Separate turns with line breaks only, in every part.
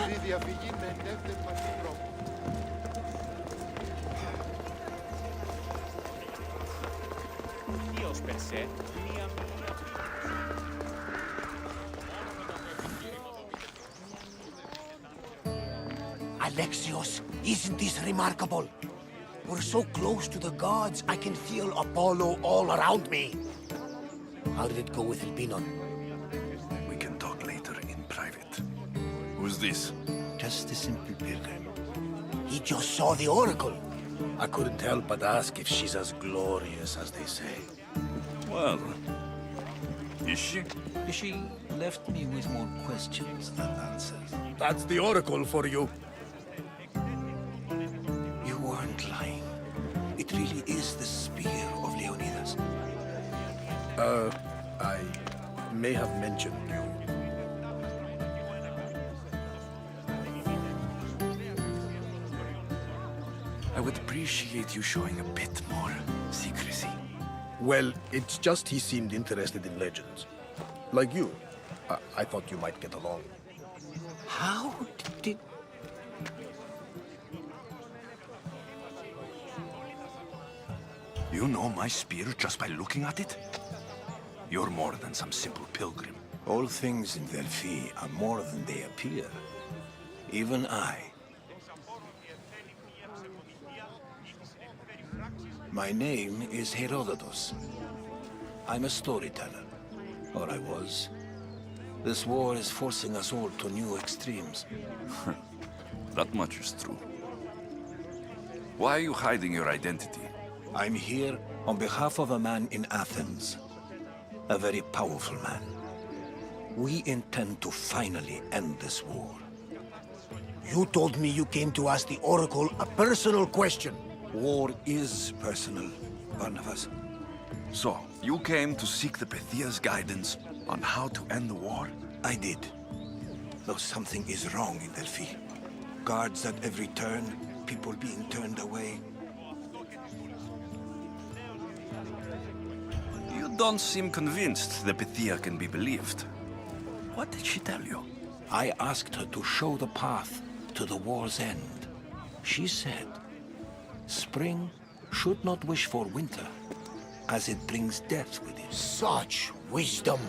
Η διαφυγή με ενεύθευμα στον τρόπο.
Dios per sé, mia
Alexios, isn't this remarkable? We're so close to the gods, I can feel Apollo all around me. How did it go with Elpinon?
We can talk later in private. Who's this?
Just a simple pilgrim. He just saw the oracle. I couldn't help but ask if she's as glorious as they say.
Well, is she?
She left me with more questions than answers.
That's the oracle for you.
You weren't lying. It really is the spear of Leonidas.
I may have mentioned you.
I would appreciate you showing a bit more secrecy.
Well, it's just he seemed interested in legends. Like you. I thought you might get along.
How did...
You know my spear just by looking at it? You're more than some simple pilgrim.
All things in Delphi are more than they appear. Even I. My name is Herodotus. I'm a storyteller. Or I was. This war is forcing us all to new extremes.
That much is true. Why are you hiding your identity?
I'm here on behalf of a man in Athens. A very powerful man. We intend to finally end this war.
You told me you came to ask the oracle a personal question.
War is personal, Barnabas.
So, you came to seek the Pythia's guidance on how to end the war?
I did. Though something is wrong in Delphi. Guards at every turn, people being turned away.
You don't seem convinced the Pythia can be believed. What did she tell you?
I asked her to show the path to the war's end. She said, spring should not wish for winter, as it brings death with it.
Such wisdom.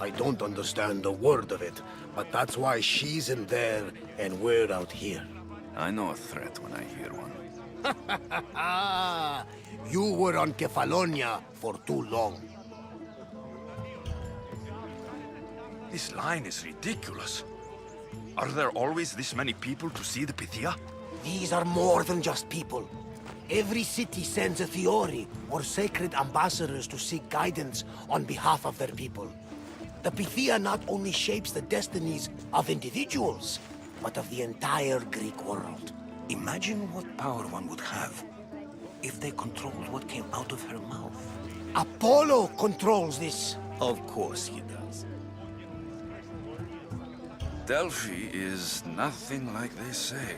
I don't understand a word of it, but that's why she's in there and we're out here.
I know a threat when I hear one.
You were on Kefalonia for too long.
This line is ridiculous. Are there always this many people to see the Pythia?
These are more than just people. Every city sends a Theori, or sacred ambassadors to seek guidance on behalf of their people. The Pythia not only shapes the destinies of individuals, but of the entire Greek world.
Imagine what power one would have if they controlled what came out of her mouth.
Apollo controls this.
Of course he does.
Delphi is nothing like they say.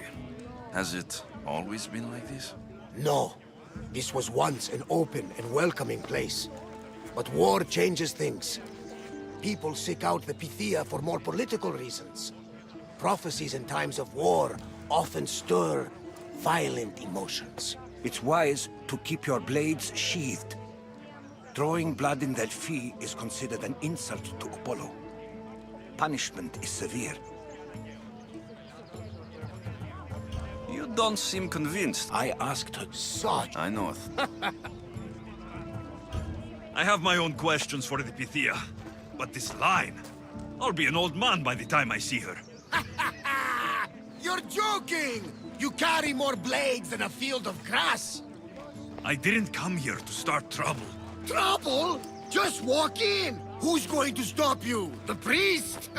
Has it always been like this?
No. This was once an open and welcoming place. But war changes things. People seek out the Pythia for more political reasons. Prophecies in times of war often stir violent emotions.
It's wise to keep your blades sheathed. Drawing blood in Delphi is considered an insult to Apollo. Punishment is severe.
You don't seem convinced.
I asked her.
Such...
I know.
I have my own questions for the Pythia. But this line... I'll be an old man by the time I see her.
You're joking! You carry more blades than a field of grass!
I didn't come here to start trouble.
Trouble? Just walk in! Who's going to stop you? The priest?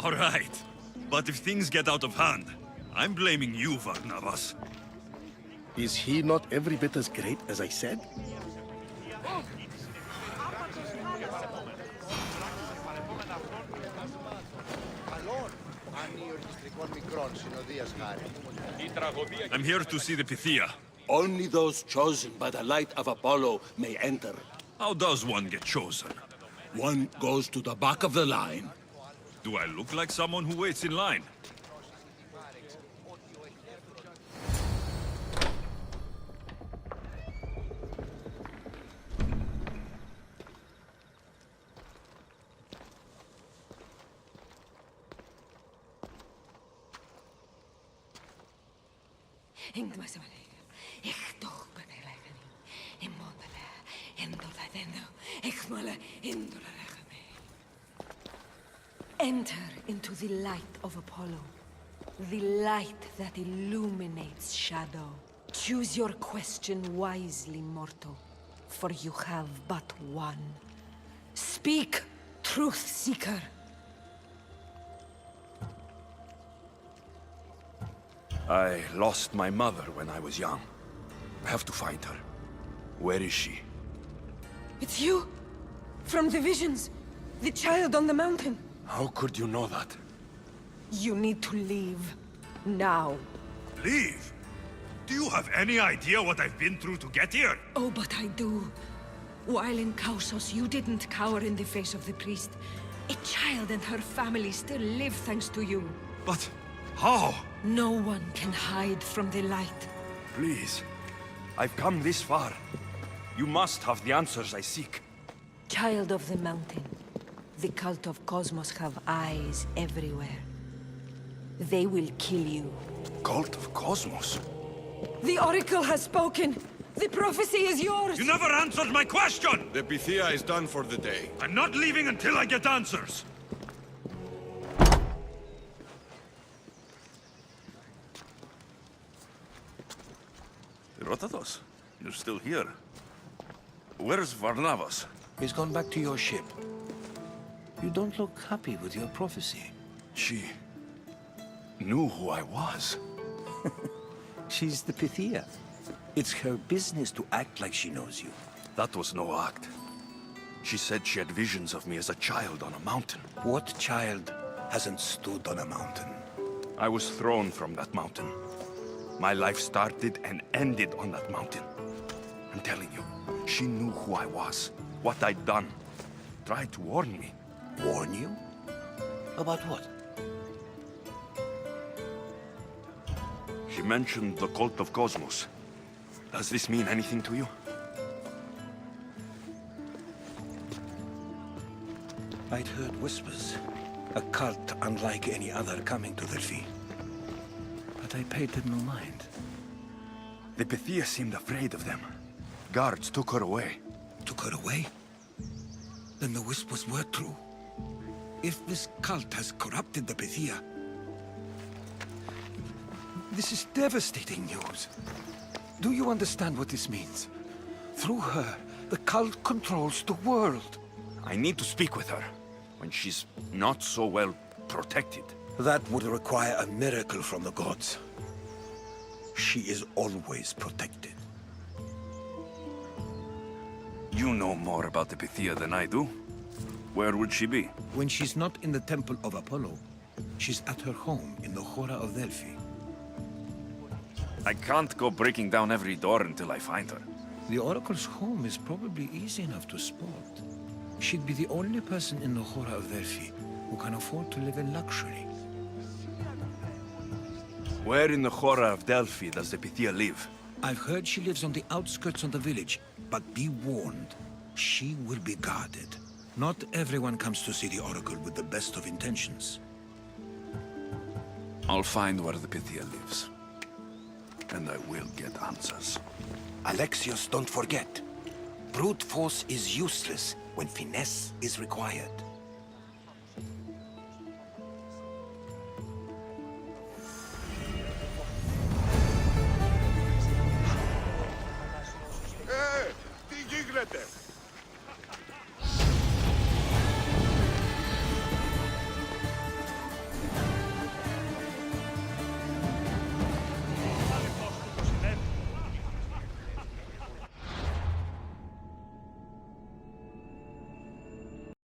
All right. But if things get out of hand, I'm blaming you, Varnavas.
Is he not every bit as great as I said?
I'm here to see the Pythia.
Only those chosen by the light of Apollo may enter.
How does one get chosen?
One goes to the back of the line.
Do I look like someone who waits in line?
Enter into the light of Apollo, the light that illuminates shadow. Choose your question wisely, mortal, for you have but one. Speak, truth seeker.
I lost my mother when I was young. I have to find her. Where is she?
It's you! From the visions! The child on the mountain!
How could you know that?
You need to leave. Now.
Leave? Do you have any idea what I've been through to get here?
Oh, but I do. While in Kausos, you didn't cower in the face of the priest. A child and her family still live thanks to you.
But how?
No one can hide from the light.
Please. I've come this far. You must have the answers I seek.
Child of the mountain. The cult of Cosmos have eyes everywhere. They will kill you.
Cult of Cosmos?
The Oracle has spoken! The prophecy is yours!
You never answered my question!
The Pythia is done for the day.
I'm not leaving until I get answers! Herodotus, you're still here. Where's Varnavas?
He's gone back to your ship. You don't look happy with your prophecy.
She knew who I was.
She's the Pythia. It's her business to act like she knows you.
That was no act. She said she had visions of me as a child on a mountain.
What child hasn't stood on a mountain?
I was thrown from that mountain. My life started and ended on that mountain. I'm telling you, she knew who I was, what I'd done. Tried to warn me.
Warn you? About what?
She mentioned the cult of Cosmos. Does this mean anything to you?
I'd heard whispers. A cult unlike any other coming to Delphi. But I paid them no mind.
The Pythia seemed afraid of them. Guards took her away.
Took her away? Then the whispers were true. If this cult has corrupted the Pythia... This is devastating news. Do you understand what this means? Through her, the cult controls the world.
I need to speak with her, when she's not so well protected.
That would require a miracle from the gods. She is always protected.
You know more about the Pythia than I do. Where would she be?
When she's not in the Temple of Apollo, she's at her home in the Hora of Delphi.
I can't go breaking down every door until I find her.
The Oracle's home is probably easy enough to spot. She'd be the only person in the Hora of Delphi who can afford to live in luxury.
Where in the Hora of Delphi does the Pythia live?
I've heard she lives on the outskirts of the village, but be warned, she will be guarded. Not everyone comes to see the Oracle with the best of intentions.
I'll find where the Pythia lives. And I will get answers.
Alexios, don't forget. Brute force is useless when finesse is required.